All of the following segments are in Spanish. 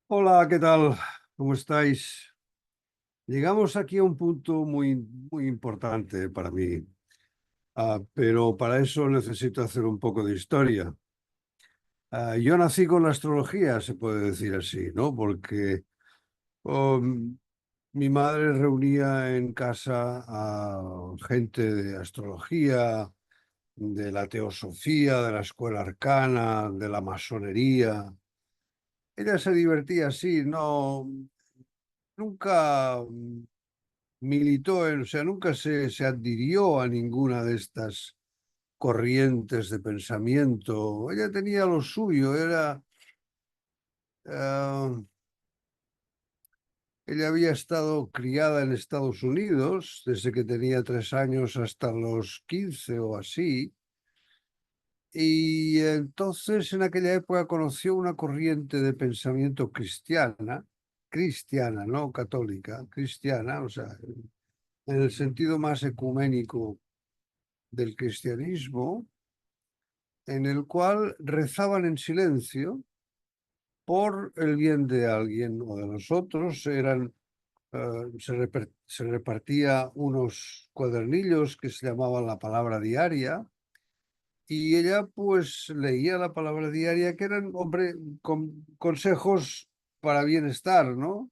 Hola, ¿qué tal? ¿Cómo estáis? Llegamos aquí a un punto muy importante para mí, pero para eso necesito hacer un poco de historia. Yo nací con la astrología, se puede decir así, ¿no? Porque mi madre reunía en casa a gente de astrología, de la teosofía, de la escuela arcana, de la masonería. Ella se divertía así, no, nunca militó o sea, nunca se adhirió a ninguna de estas corrientes de pensamiento. Ella tenía lo suyo, eh, ella había estado criada en Estados Unidos desde que tenía 3 años hasta los 15 o así. Y entonces en aquella época conoció una corriente de pensamiento cristiana, no católica, cristiana, o sea, en el sentido más ecuménico del cristianismo, en el cual rezaban en silencio por el bien de alguien o de nosotros. Se repartía unos cuadernillos que se llamaban la palabra diaria y ella pues leía la palabra diaria, que eran, hombre, consejos para bienestar, ¿no?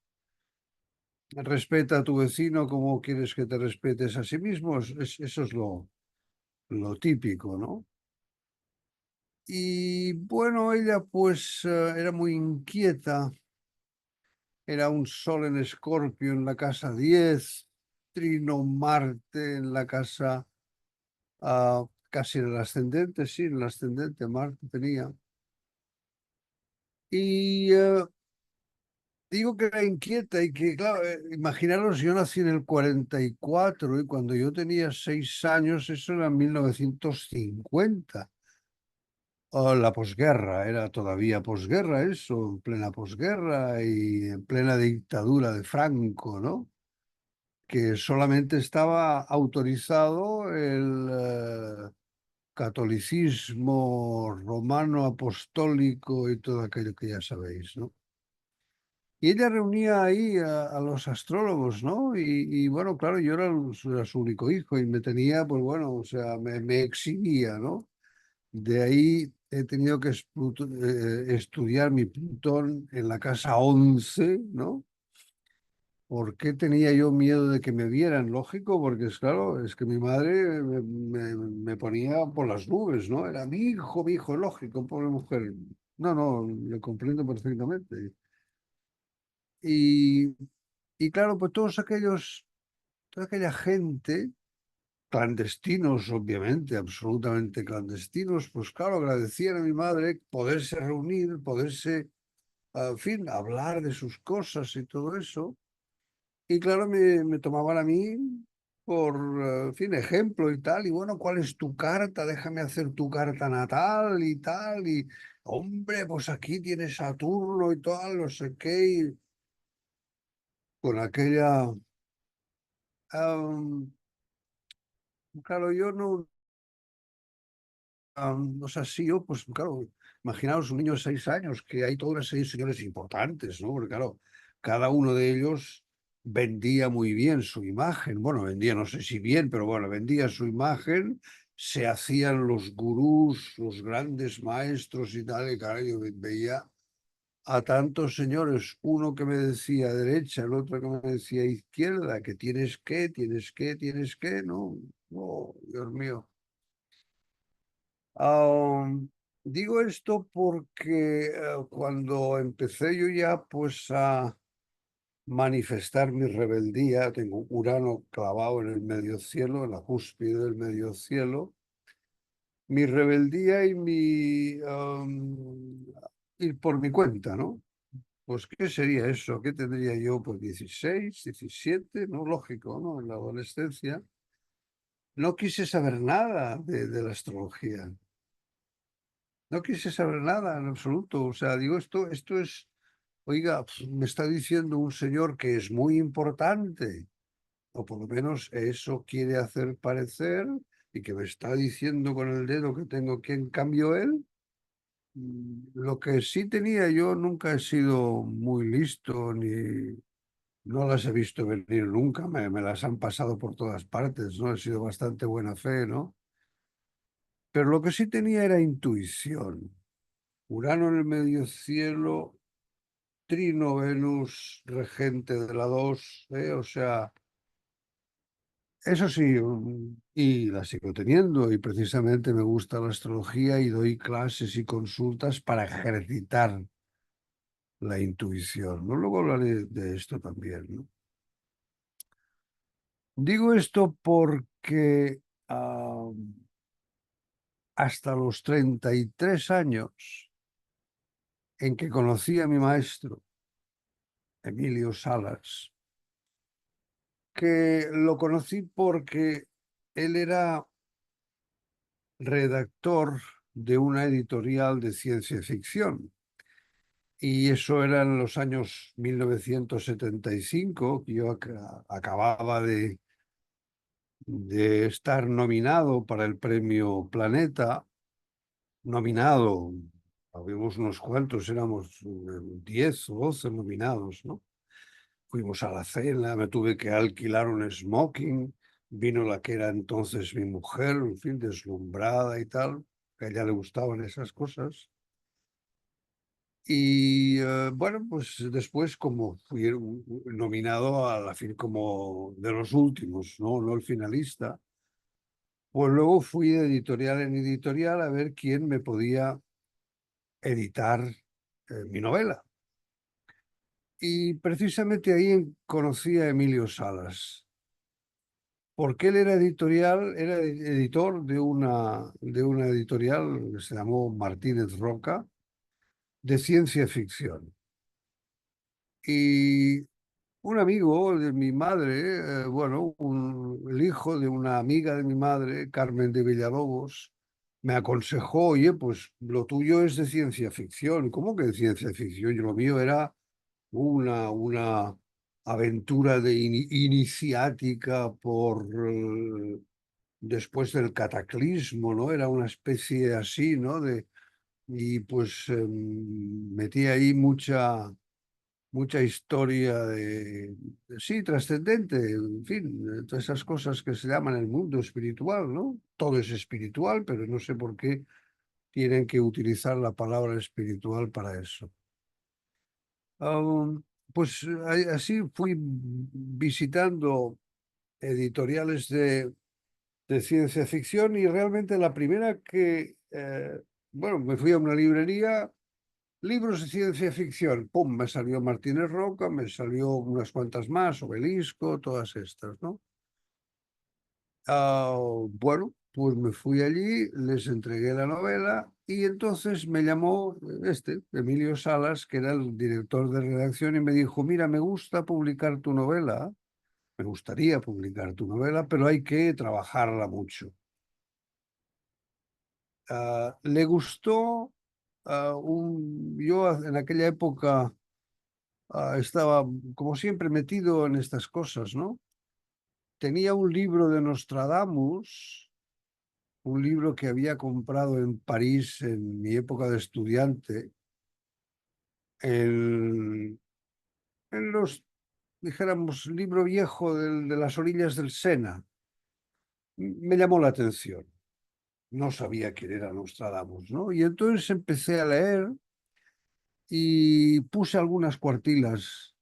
Respeta a tu vecino como quieres que te respetes a sí mismo. Eso es lo típico, ¿no? Y bueno, ella pues era muy inquieta, era un sol en Escorpio en la casa 10, trino Marte en la casa, casi en el ascendente, sí, en el ascendente Marte tenía. Y digo que era inquieta y que, claro, imaginaros, yo nací en el 44 y cuando yo tenía 6 años, eso era en 1950. La posguerra, era todavía posguerra eso, en plena posguerra y en plena dictadura de Franco, ¿no? Que solamente estaba autorizado el catolicismo romano apostólico y todo aquello que ya sabéis, ¿no? Y ella reunía ahí a los astrólogos, ¿no? Bueno, claro, yo era su único hijo y me tenía, pues bueno, o sea, me exhibía, ¿no? De ahí he tenido que estudiar mi Plutón en la casa 11, ¿no? ¿Por qué tenía yo miedo de que me vieran? Lógico, porque es claro, es que mi madre me ponía por las nubes, ¿no? Era mi hijo, lógico, pobre mujer. No, no, lo comprendo perfectamente. Y, y claro, pues toda aquella gente, clandestinos, obviamente, absolutamente clandestinos, pues claro, agradecían a mi madre poderse reunir, poderse, en fin, hablar de sus cosas y todo eso. Y claro, me tomaban a mí por, en fin, ejemplo y tal. Y bueno, ¿cuál es tu carta? Déjame hacer tu carta natal y tal. Y, hombre, pues aquí tienes Saturno y tal, no sé qué. Y con aquella... claro, yo no... o sea, sí, yo, pues claro, imaginaos un niño de 6 años, que hay toda una serie de señores importantes, ¿no? Porque claro, cada uno de ellos vendía muy bien su imagen. Bueno, vendía, no sé si bien, pero bueno, vendía su imagen, se hacían los gurús, los grandes maestros y tal, y claro, yo veía a tantos señores, uno que me decía derecha, el otro que me decía izquierda, que tienes que, no, no, Dios mío. Ah, digo esto porque cuando empecé yo ya pues a manifestar mi rebeldía, tengo Urano clavado en el medio cielo, en la cúspide del medio cielo, mi rebeldía y ir por mi cuenta, ¿no? Pues, ¿qué sería eso? ¿Qué tendría yo? Pues 16, 17, ¿no? Lógico, ¿no? En la adolescencia. No quise saber nada de la astrología. No quise saber nada en absoluto. O sea, digo, esto es, oiga, me está diciendo un señor que es muy importante, o por lo menos eso quiere hacer parecer, y que me está diciendo con el dedo que tengo que en cambio él. Lo que sí tenía, yo nunca he sido muy listo, ni no las he visto venir nunca, me las han pasado por todas partes, ¿no? He sido bastante buena fe, ¿no? Pero lo que sí tenía era intuición. Urano en el medio cielo, trino Venus, regente de la 2, ¿eh? O sea, eso sí, y la sigo teniendo, y precisamente me gusta la astrología y doy clases y consultas para ejercitar la intuición, ¿no? Luego hablaré de esto también, ¿no? Digo esto porque hasta los 33 años en que conocí a mi maestro, Emilio Salas, que lo conocí porque él era redactor de una editorial de ciencia ficción. Y eso era en los años 1975, que yo acababa de estar nominado para el premio Planeta, nominado, habíamos unos cuantos, éramos 10 o 12 nominados, ¿no? Fuimos a la cena, me tuve que alquilar un smoking, vino la que era entonces mi mujer, en fin, deslumbrada y tal, que a ella le gustaban esas cosas. Y bueno, pues después como fui nominado a la fin como de los últimos, ¿no? No el finalista, pues luego fui de editorial en editorial a ver quién me podía editar mi novela. Y precisamente ahí conocí a Emilio Salas, porque él era editor de una editorial que se llamó Martínez Roca, de ciencia ficción. Y un amigo de mi madre, bueno, el hijo de una amiga de mi madre, Carmen de Villalobos, me aconsejó, oye, pues lo tuyo es de ciencia ficción. ¿Cómo que de ciencia ficción? Yo lo mío era una aventura de iniciática por después del cataclismo, ¿no? Era una especie así, ¿no? Y pues metí ahí mucha historia sí, trascendente, en fin, todas esas cosas que se llaman el mundo espiritual, ¿no? Todo es espiritual, pero no sé por qué tienen que utilizar la palabra espiritual para eso. Um, pues así fui visitando editoriales de ciencia ficción y realmente la primera bueno, me fui a una librería, libros de ciencia ficción, pum, me salió Martínez Roca, me salió unas cuantas más, Obelisco, todas estas, ¿no? Bueno, pues me fui allí, les entregué la novela y entonces me llamó Emilio Salas, que era el director de redacción, y me dijo, mira, me gusta publicar tu novela, me gustaría publicar tu novela, pero hay que trabajarla mucho. Le gustó, yo en aquella época estaba, como siempre, metido en estas cosas, ¿no? Tenía un libro de Nostradamus, un libro que había comprado en París en mi época de estudiante, en, en los, dijéramos, libro viejo de las orillas del Sena. Me llamó la atención. No sabía quién era Nostradamus, ¿no? Y entonces empecé a leer y puse algunas cuartilas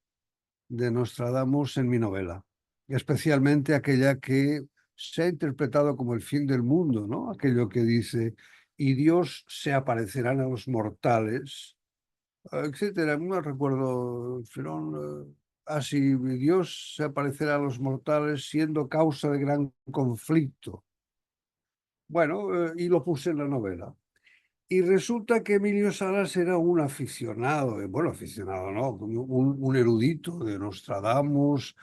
de Nostradamus en mi novela, especialmente aquella que se ha interpretado como el fin del mundo, ¿no? Aquello que dice, y Dios se aparecerán a los mortales, etcétera. No recuerdo, pero así, Dios se aparecerá a los mortales siendo causa de gran conflicto. Bueno, y lo puse en la novela. Y resulta que Emilio Salas era un aficionado, bueno, aficionado, ¿no? Un erudito de Nostradamus,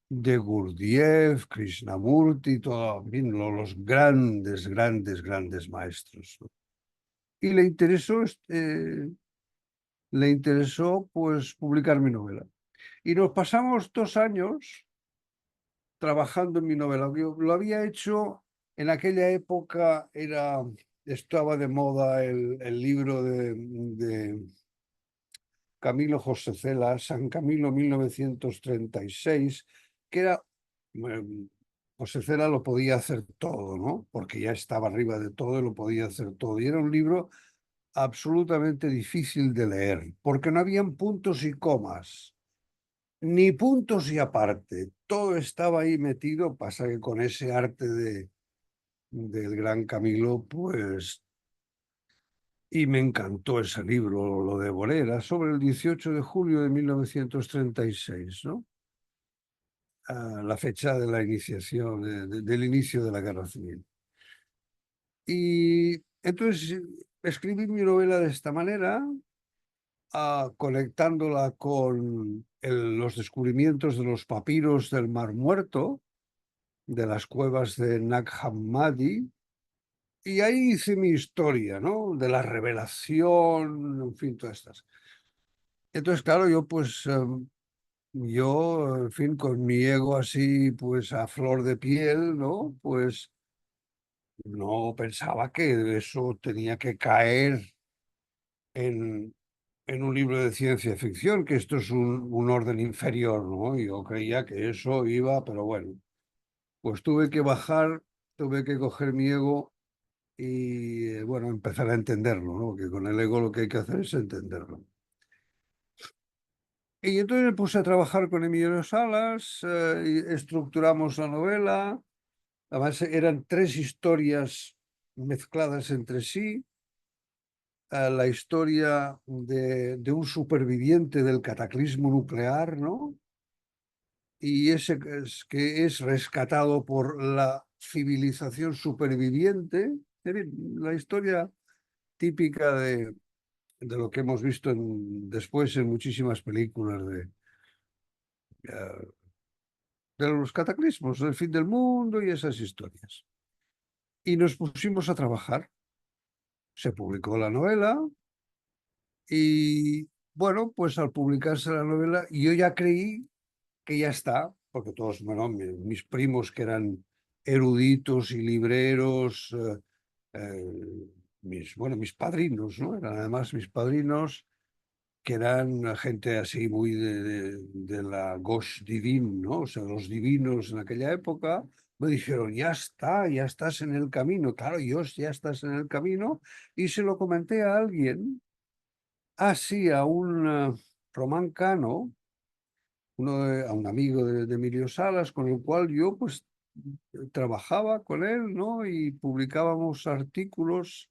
de Gurdjieff, Krishnamurti, todo, en fin, los grandes, grandes, grandes maestros, ¿no? Y le interesó pues publicar mi novela. Y nos pasamos 2 años trabajando en mi novela. Yo lo había hecho en aquella época, estaba de moda el libro de Camilo José Cela, San Camilo 1936, que era, bueno, José Cela lo podía hacer todo, ¿no? Porque ya estaba arriba de todo y lo podía hacer todo. Y era un libro absolutamente difícil de leer, porque no habían puntos y comas, ni puntos y aparte. Todo estaba ahí metido, pasa que con ese arte del gran Camilo, pues... Y me encantó ese libro, lo devoré, era sobre el 18 de julio de 1936, ¿no? La fecha de la iniciación, del inicio de la Guerra Civil. Y entonces escribí mi novela de esta manera, conectándola con los descubrimientos de los papiros del Mar Muerto, de las cuevas de Nag Hammadi, y ahí hice mi historia, ¿no? De la revelación, en fin, todas estas. Entonces, claro, yo pues, yo, en fin, con mi ego así, pues a flor de piel, ¿no? Pues no pensaba que eso tenía que caer en, en un libro de ciencia ficción, que esto es un orden inferior, ¿no? Yo creía que eso iba, pero bueno, pues tuve que bajar, tuve que coger mi ego y, bueno, empezar a entenderlo, ¿no? Que con el ego lo que hay que hacer es entenderlo. Y entonces me puse a trabajar con Emilio Salas, y estructuramos la novela. Además, eran tres historias mezcladas entre sí. La historia de un superviviente del cataclismo nuclear, ¿no? Y ese que es rescatado por la civilización superviviente. Es decir, la historia típica de lo que hemos visto después en muchísimas películas eh, de los cataclismos, del fin del mundo y esas historias. Y nos pusimos a trabajar. Se publicó la novela y, bueno, pues al publicarse la novela, yo ya creí que ya está, porque todos, bueno, mis primos que eran eruditos y libreros, bueno, mis padrinos, ¿no? Eran además mis padrinos, que eran gente así muy de la gauche divine, ¿no? O sea, los divinos en aquella época, me dijeron, ya estás en el camino. Claro, yo ya estás en el camino. Y se lo comenté a alguien, así, a un Román Cano, a un amigo de Emilio Salas, con el cual yo pues trabajaba con él, ¿no? Y publicábamos artículos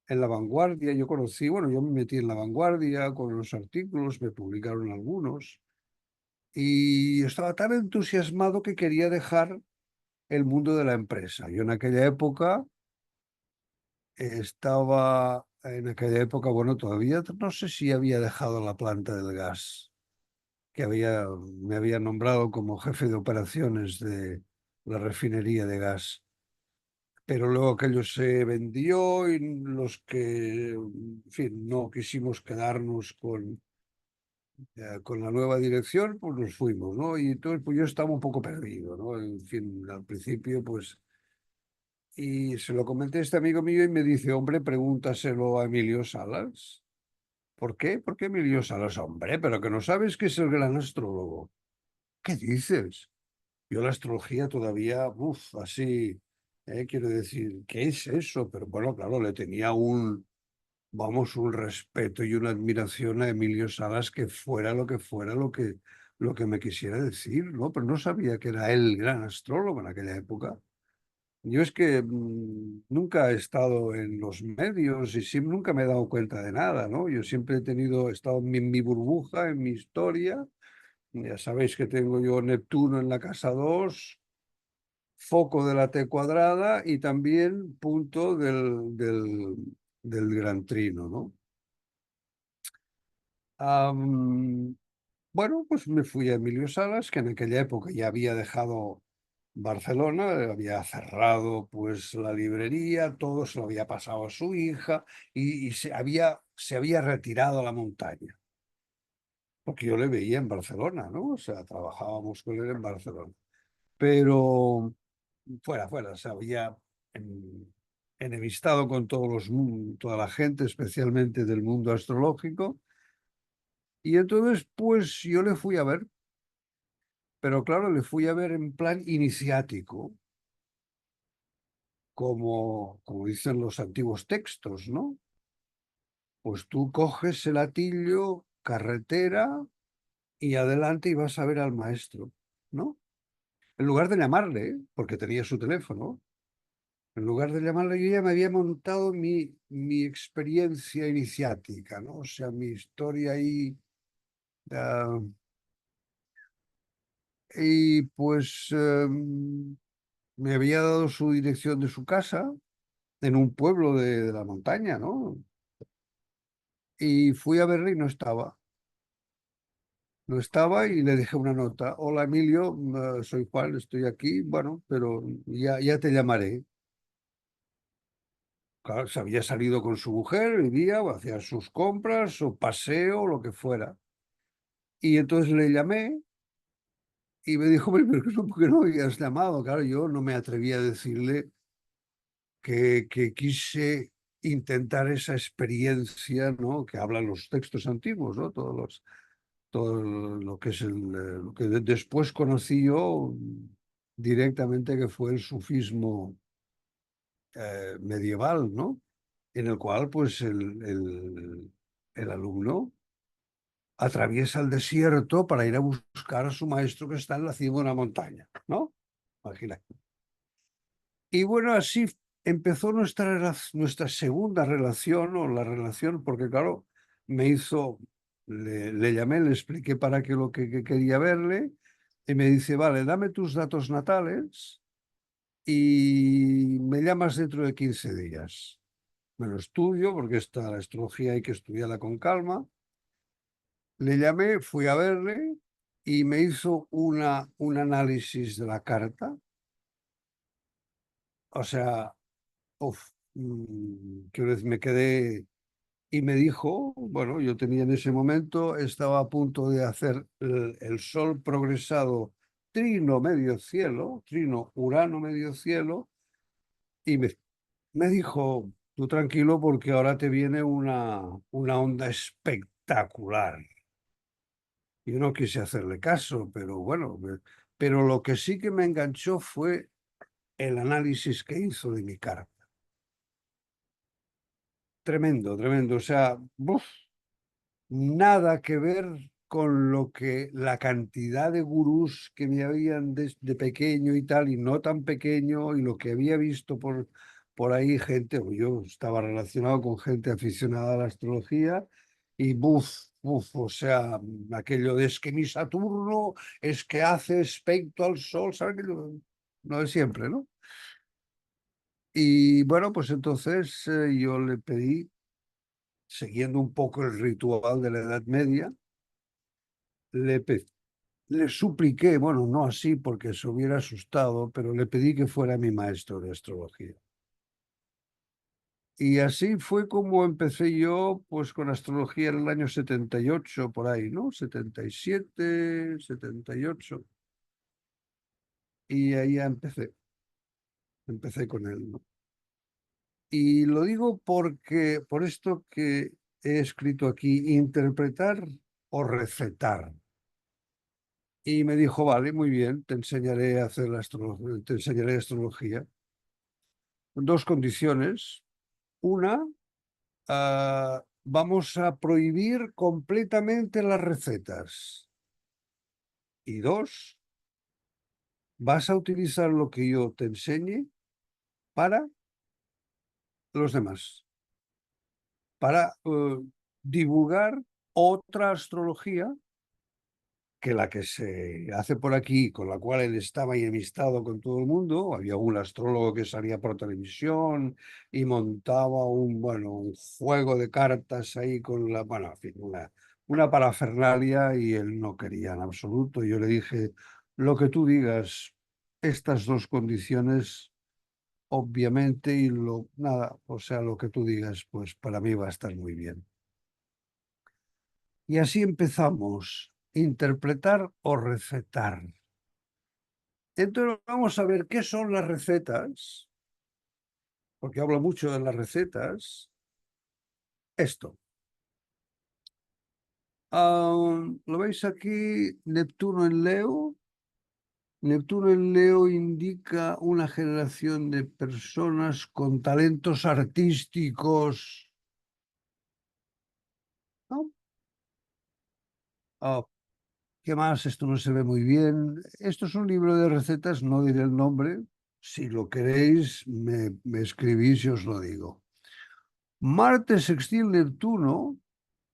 en La Vanguardia. Yo conocí, bueno, yo me metí en La Vanguardia con los artículos, me publicaron algunos, y estaba tan entusiasmado que quería dejar el mundo de la empresa. Yo en aquella época, bueno, todavía no sé si había dejado la planta del gas, que me había nombrado como jefe de operaciones de la refinería de gas. Pero luego aquello se vendió y los que, en fin, no quisimos quedarnos con la nueva dirección, pues nos fuimos, ¿no? Y entonces pues yo estaba un poco perdido, ¿no? En fin, al principio, pues... Y se lo comenté a este amigo mío y me dice, hombre, pregúntaselo a Emilio Salas. ¿Por qué? ¿Por qué Emilio Salas? Hombre, pero que no sabes que es el gran astrólogo. ¿Qué dices? Yo la astrología todavía, uff, así, quiero decir, ¿qué es eso? Pero bueno, claro, le tenía vamos, un respeto y una admiración a Emilio Salas que fuera lo que fuera lo que me quisiera decir, ¿no? Pero no sabía que era él el gran astrólogo en aquella época. Yo es que nunca he estado en los medios y nunca me he dado cuenta de nada, ¿no? Yo siempre he estado en mi burbuja, en mi historia. Ya sabéis que tengo yo Neptuno en la casa 2, foco de la T cuadrada y también punto del gran trino, ¿no? Am, bueno, pues me fui a Emilio Salas, que en aquella época ya había dejado Barcelona, había cerrado pues la librería, todo se lo había pasado a su hija y se había retirado a la montaña, porque yo le veía en Barcelona, ¿no? O sea, trabajábamos con él en Barcelona. Pero fuera, se había en, enemistado con toda la gente, especialmente del mundo astrológico. Y entonces, pues yo le fui a ver, pero claro, le fui a ver en plan iniciático, como dicen los antiguos textos, ¿no? Pues tú coges el atillo, carretera y adelante y vas a ver al maestro, ¿no? En lugar de llamarle, porque tenía su teléfono, en lugar de llamarle, yo ya me había montado mi experiencia iniciática, ¿no? O sea, mi historia ahí. ah, y pues me había dado su dirección de su casa en un pueblo de la montaña, ¿no? Y fui a verle y no estaba. No estaba y le dejé una nota. Hola Emilio, soy Juan, estoy aquí, bueno, pero ya te llamaré. Claro, se había salido con su mujer, vivía, o hacía sus compras, o paseo, lo que fuera. Y entonces le llamé y me dijo, "Hombre, pero ¿por qué no habías llamado?". Claro, yo no me atreví a decirle que quise intentar esa experiencia, ¿no? Que hablan los textos antiguos, ¿no? Todo lo que es lo que después conocí yo directamente, que fue el sufismo medieval, ¿no? En el cual, pues, el alumno atraviesa el desierto para ir a buscar a su maestro que está en la cima de una montaña, ¿no? Imagina. Y bueno, así empezó nuestra segunda relación, o la relación, porque claro, le llamé, le expliqué para qué que quería verle, y me dice, vale, dame tus datos natales y me llamas dentro de 15 días. Me lo estudio, porque la astrología hay que estudiarla con calma. Le llamé, fui a verle y me hizo un análisis de la carta. O sea, quiero decir, me quedé y me dijo, bueno, yo tenía en ese momento, estaba a punto de hacer el Sol progresado trino medio cielo, trino Urano medio cielo, y me dijo, tú tranquilo porque ahora te viene una onda espectacular. Yo no quise hacerle caso, pero bueno, pero lo que sí que me enganchó fue el análisis que hizo de mi carta. Tremendo, tremendo. O sea, ¡buf! Nada que ver con lo que la cantidad de gurús que me habían de pequeño y tal, y no tan pequeño, y lo que había visto por ahí, gente, o yo estaba relacionado con gente aficionada a la astrología, y buf, buf, o sea, aquello de es que mi Saturno es que hace aspecto al Sol, ¿sabes? Lo de siempre, ¿no? Y bueno, pues entonces yo le pedí, siguiendo un poco el ritual de la Edad Media, le, pe- le supliqué, bueno, no así porque se hubiera asustado, pero le pedí que fuera mi maestro de astrología. Y así fue como empecé yo, pues con astrología en el año 78 por ahí, ¿no? 77, 78. Y ahí ya empecé con él, ¿no? Y lo digo porque, por esto que he escrito aquí, interpretar o recetar. Y me dijo, vale, muy bien, te enseñaré a hacer te enseñaré astrología. Dos condiciones. Una, vamos a prohibir completamente las recetas. Y dos, vas a utilizar lo que yo te enseñe para los demás, para divulgar otra astrología que la que se hace por aquí, con la cual él estaba enemistado con todo el mundo. Había un astrólogo que salía por televisión y montaba bueno, un juego de cartas ahí con bueno, en fin, una parafernalia, y él no quería en absoluto. Yo le dije, lo que tú digas, estas dos condiciones, obviamente, y nada, o sea, lo que tú digas, pues para mí va a estar muy bien. Y así empezamos, interpretar o recetar. Entonces vamos a ver qué son las recetas, porque hablo mucho de las recetas, esto. ¿Lo veis aquí? Neptuno en Leo. Neptuno en Leo indica una generación de personas con talentos artísticos, ¿no? Ah, ¿qué más? Esto no se ve muy bien. Esto es un libro de recetas, no diré el nombre. Si lo queréis, me escribís y os lo digo. Marte sextil Neptuno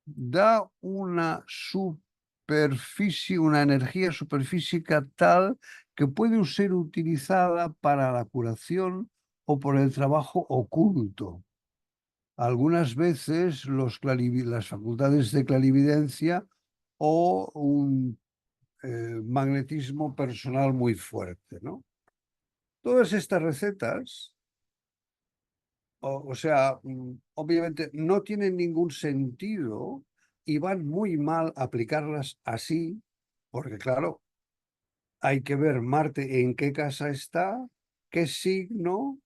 da una superficie, una energía superfísica tal que puede ser utilizada para la curación o por el trabajo oculto. Algunas veces las facultades de clarividencia o un magnetismo personal muy fuerte, ¿no? Todas estas recetas, o sea, obviamente no tienen ningún sentido y van muy mal aplicarlas así, porque claro, hay que ver Marte en qué casa está, qué signo,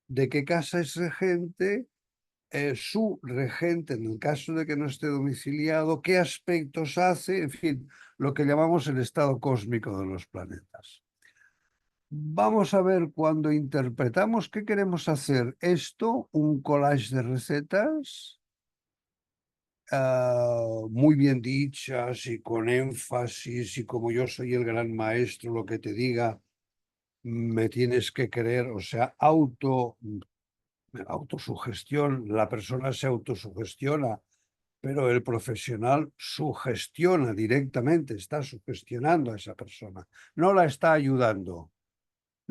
de qué casa es regente, su regente en el caso de que no esté domiciliado, qué aspectos hace, en fin, lo que llamamos el estado cósmico de los planetas. Vamos a ver cuando interpretamos qué queremos hacer. Esto, un collage de recetas muy bien dichas y con énfasis y como yo soy el gran maestro, lo que te diga, me tienes que creer, o sea, autosugestión, la persona se autosugestiona, pero el profesional sugestiona directamente, está sugestionando a esa persona, no la está ayudando.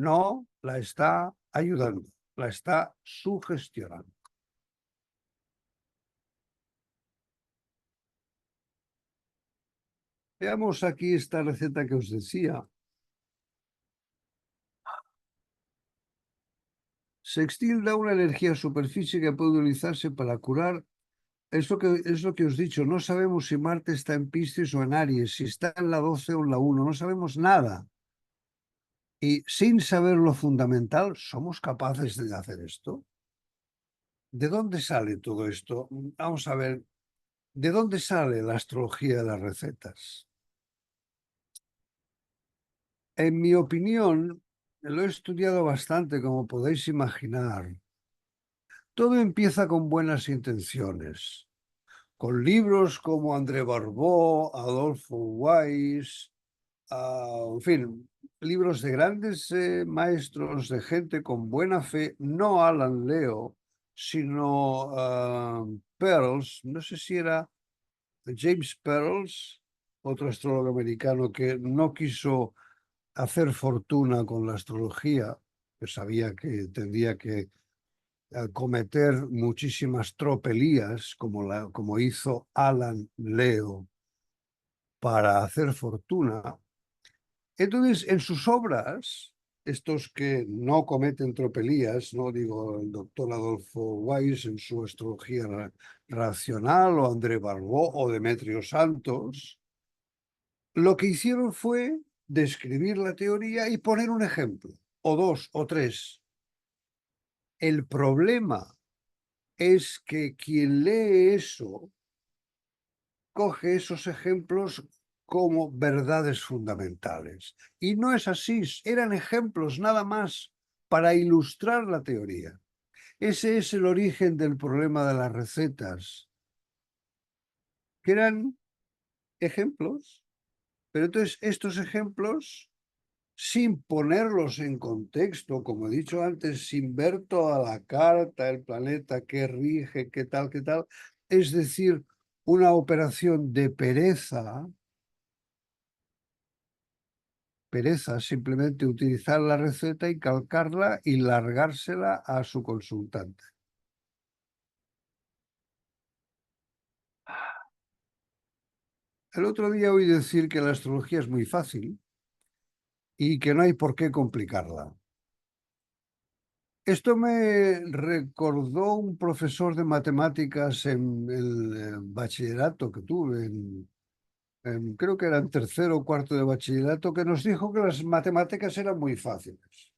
No la está ayudando, la está sugestionando. Veamos aquí esta receta que os decía. Sextil da una energía superficie que puede utilizarse para curar. Es lo que os he dicho, no sabemos si Marte está en Piscis o en Aries, si está en la 12 o en la 1, no sabemos nada. Y sin saber lo fundamental, ¿somos capaces de hacer esto? ¿De dónde sale todo esto? Vamos a ver, ¿de dónde sale la astrología de las recetas? En mi opinión, lo he estudiado bastante, como podéis imaginar. Todo empieza con buenas intenciones, con libros como André Barbeau, Adolfo Weiss, en fin, libros de grandes maestros, de gente con buena fe, no Alan Leo, sino Pearls, no sé si era James Pearls, otro astrólogo americano que no quiso hacer fortuna con la astrología, que sabía que tendría que cometer muchísimas tropelías, como hizo Alan Leo para hacer fortuna. Entonces, en sus obras, estos que no cometen tropelías, no digo el doctor Adolfo Weiss en su astrología racional, o André Barbeau o Demetrio Santos, lo que hicieron fue describir la teoría y poner un ejemplo, o dos, o tres. El problema es que quien lee eso coge esos ejemplos como verdades fundamentales. Y no es así, eran ejemplos nada más para ilustrar la teoría. Ese es el origen del problema de las recetas, que eran ejemplos, pero entonces estos ejemplos, sin ponerlos en contexto, como he dicho antes, sin ver toda la carta, el planeta que rige, qué tal, es decir, una operación de pereza simplemente utilizar la receta y calcarla y largársela a su consultante. El otro día oí decir que la astrología es muy fácil y que no hay por qué complicarla. Esto me recordó un profesor de matemáticas en el bachillerato que tuve, creo que era en tercero o cuarto de bachillerato, que nos dijo que las matemáticas eran muy fáciles.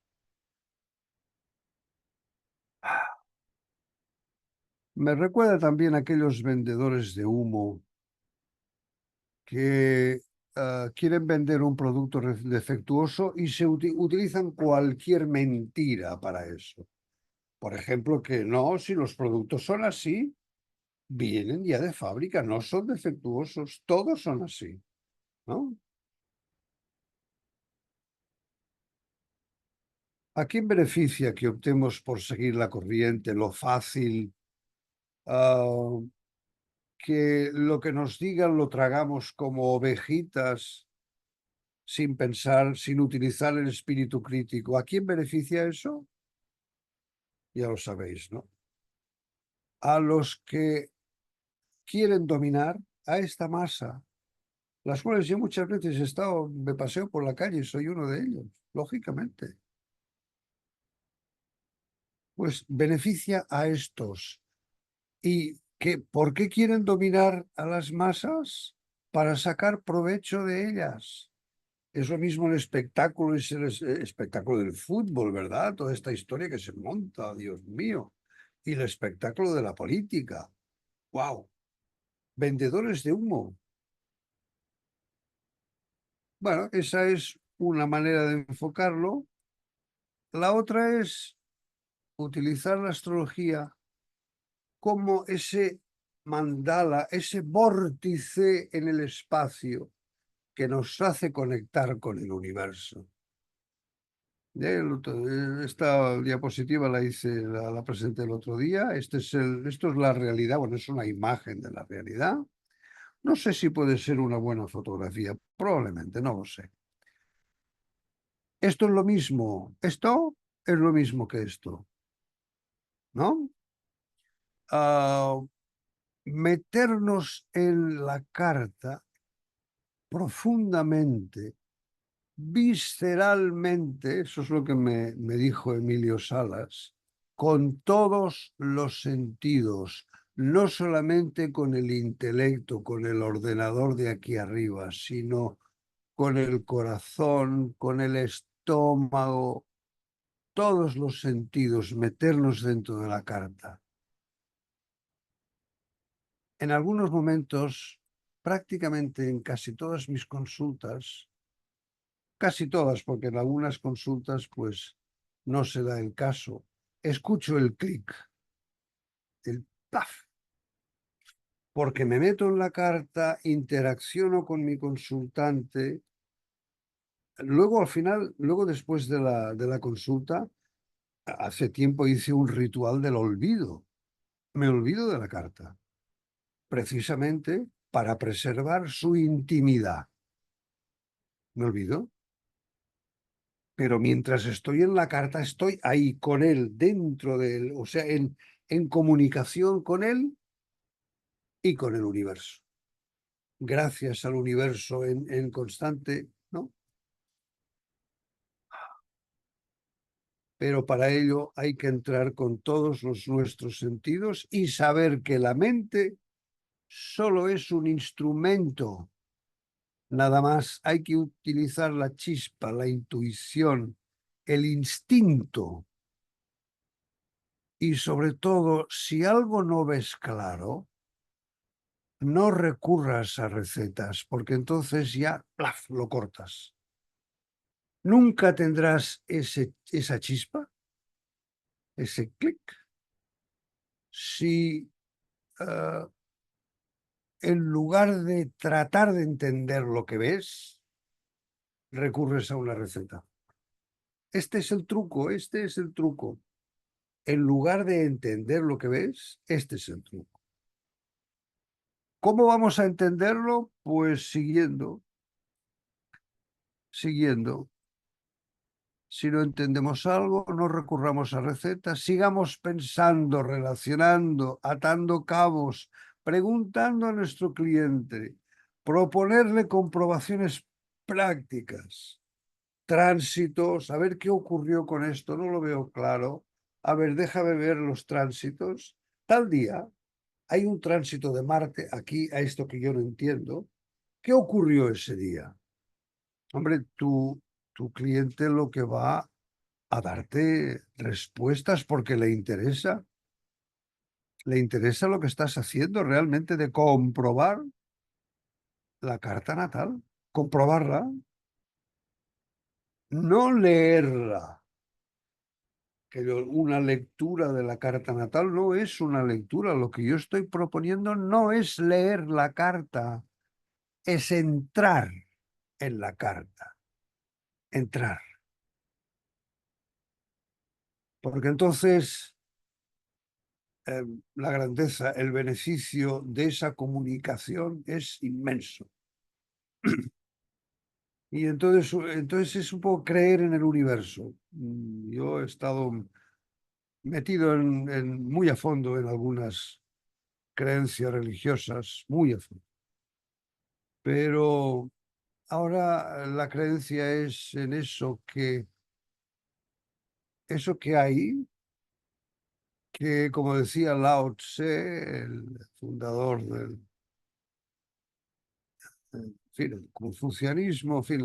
Me recuerda también a aquellos vendedores de humo que quieren vender un producto defectuoso y se utilizan cualquier mentira para eso. Por ejemplo, que no, si los productos son así, vienen ya de fábrica, no son defectuosos, todos son así, ¿no? ¿A quién beneficia que optemos por seguir la corriente, lo fácil, ah, que lo que nos digan lo tragamos como ovejitas sin pensar, sin utilizar el espíritu crítico? ¿A quién beneficia eso? Ya lo sabéis, ¿no? A los que quieren dominar a esta masa, las cuales yo muchas veces he estado, me paseo por la calle y soy uno de ellos, lógicamente. Pues beneficia a estos. ¿Y por qué quieren dominar a las masas? Para sacar provecho de ellas. Es lo mismo el espectáculo, es el espectáculo del fútbol, ¿verdad? Toda esta historia que se monta, Dios mío. Y el espectáculo de la política. ¡Wow! Vendedores de humo. Bueno, esa es una manera de enfocarlo. La otra es utilizar la astrología como ese mandala, ese vórtice en el espacio que nos hace conectar con el universo. Esta diapositiva la hice, la presenté el otro día. Esto es la realidad, bueno, es una imagen de la realidad. No sé si puede ser una buena fotografía, probablemente, no lo sé. Esto es lo mismo, esto es lo mismo que esto, ¿no? Ah, meternos en la carta profundamente, visceralmente, eso es lo que me dijo Emilio Salas, con todos los sentidos, no solamente con el intelecto, con el ordenador de aquí arriba, sino con el corazón, con el estómago, todos los sentidos, meternos dentro de la carta. En algunos momentos, prácticamente en casi todas mis consultas, casi todas, porque en algunas consultas pues no se da el caso, escucho el clic, el paf, porque me meto en la carta, interacciono con mi consultante. Luego, al final, luego después de la consulta, hace tiempo hice un ritual del olvido. Me olvido de la carta, precisamente para preservar su intimidad. Me olvido. Pero mientras estoy en la carta, estoy ahí con él, dentro de él, o sea, en comunicación con él y con el universo. Gracias al universo en constante, ¿no? Pero para ello hay que entrar con todos nuestros sentidos y saber que la mente solo es un instrumento. Nada más hay que utilizar la chispa, la intuición, el instinto. Y sobre todo, si algo no ves claro, no recurras a recetas, porque entonces ya, plaf, lo cortas. Nunca tendrás esa chispa, ese clic, si uh, en lugar de tratar de entender lo que ves, recurres a una receta. Este es el truco, este es el truco. En lugar de entender lo que ves, este es el truco. ¿Cómo vamos a entenderlo? Pues siguiendo. Si no entendemos algo, no recurramos a recetas, sigamos pensando, relacionando, atando cabos, preguntando a nuestro cliente, proponerle comprobaciones prácticas, tránsitos, a ver qué ocurrió con esto, no lo veo claro, a ver, déjame ver los tránsitos. Tal día hay un tránsito de Marte aquí a esto que yo no entiendo. ¿Qué ocurrió ese día? Hombre, tu cliente lo que va a darte respuestas porque le interesa. le interesa lo que estás haciendo realmente de comprobar la carta natal, comprobarla, no leerla. Que una lectura de la carta natal no es una lectura. Lo que yo estoy proponiendo no es leer la carta, es entrar en la carta, entrar. Porque entonces la grandeza, el beneficio de esa comunicación es inmenso. Y entonces es un poco creer en el universo. Yo he estado metido muy a fondo en algunas creencias religiosas, muy a fondo. Pero ahora la creencia es en eso que hay, que como decía Lao Tse, el fundador en fin, el confucianismo, en fin,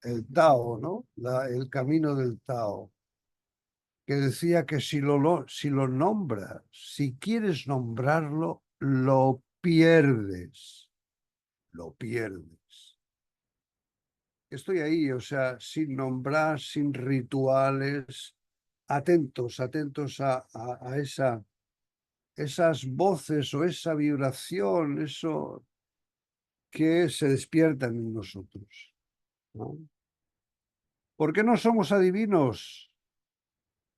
el Tao, ¿no? El camino del Tao, que decía que si lo nombras, si quieres nombrarlo, lo pierdes. Estoy ahí, o sea, sin nombrar, sin rituales, atentos a esas voces o esa vibración, eso que se despiertan en nosotros, ¿no? ¿Por qué no somos adivinos?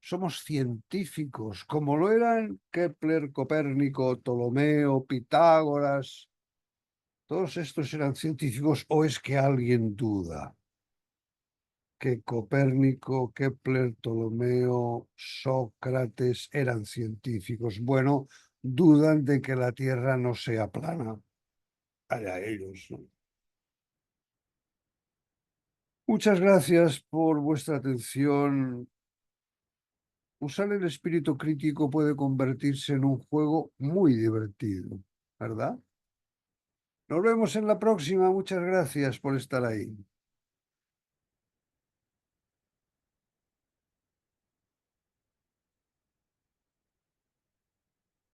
Somos científicos, como lo eran Kepler, Copérnico, Ptolomeo, Pitágoras. Todos estos eran científicos, o es que alguien duda que Copérnico, Kepler, Ptolomeo, Sócrates eran científicos. Bueno, dudan de que la Tierra no sea plana. Allá ellos, ¿no? Muchas gracias por vuestra atención. Usar el espíritu crítico puede convertirse en un juego muy divertido, ¿verdad? Nos vemos en la próxima. Muchas gracias por estar ahí.